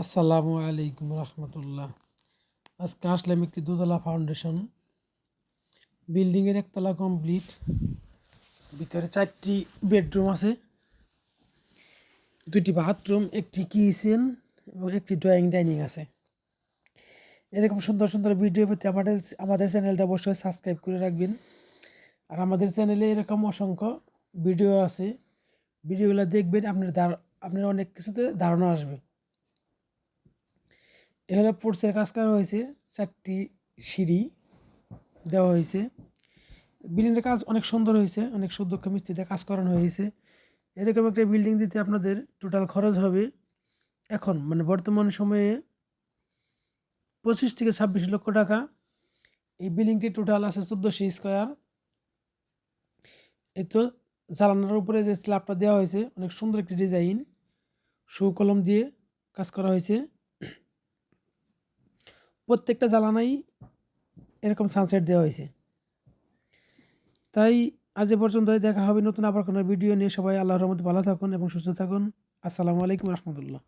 আসসালামু আলাইকুম রহমতুল্লাহ। আজকে আসলাম একটি দোতলা ফাউন্ডেশন বিল্ডিংয়ের একতলা কমপ্লিট। ভিতরে 4টি বেডরুম আছে, 2টি বাথরুম, একটি কিচেন এবং একটি ড্রয়িং ডাইনিং আছে। এরকম সুন্দর সুন্দর ভিডিও পেতে আমাদের চ্যানেলটা অবশ্যই সাবস্ক্রাইব করে রাখবেন। আর আমাদের চ্যানেলে এরকম অসংখ্য ভিডিও আছে, ভিডিওগুলো দেখবেন, আপনার অনেক কিছুতে ধারণা আসবে। এখানে পোর্সের কাজ করা হয়েছে, 4টি সিঁড়ি দেওয়া হয়েছে। বিল্ডিংয়ের কাজ অনেক সুন্দর হয়েছে, অনেক সুদক্ষ মিস্ত্রিতে কাজ করানো হয়েছে। এরকম একটা বিল্ডিং দিতে আপনাদের টোটাল খরচ হবে এখন বর্তমান সময়ে 25 থেকে 26 লক্ষ টাকা। এই বিল্ডিংটি টোটাল আছে 1400 স্কোয়ার। এই তো জানালার উপরে যে স্ল্যাবটা দেওয়া হয়েছে অনেক সুন্দর একটি ডিজাইন, কলম দিয়ে কাজ করা হয়েছে। প্রত্যেকটা জ্বালানাই এরকম সানসেট দেওয়া হয়েছে। তাই আজ এ পর্যন্তই, দেখা হবে নতুন আবার কোনো ভিডিও নিয়ে। সবাই আল্লাহর রহমতে ভালো থাকুন এবং সুস্থ থাকুন। আসসালামু আলাইকুম রহমতুল্লাহ।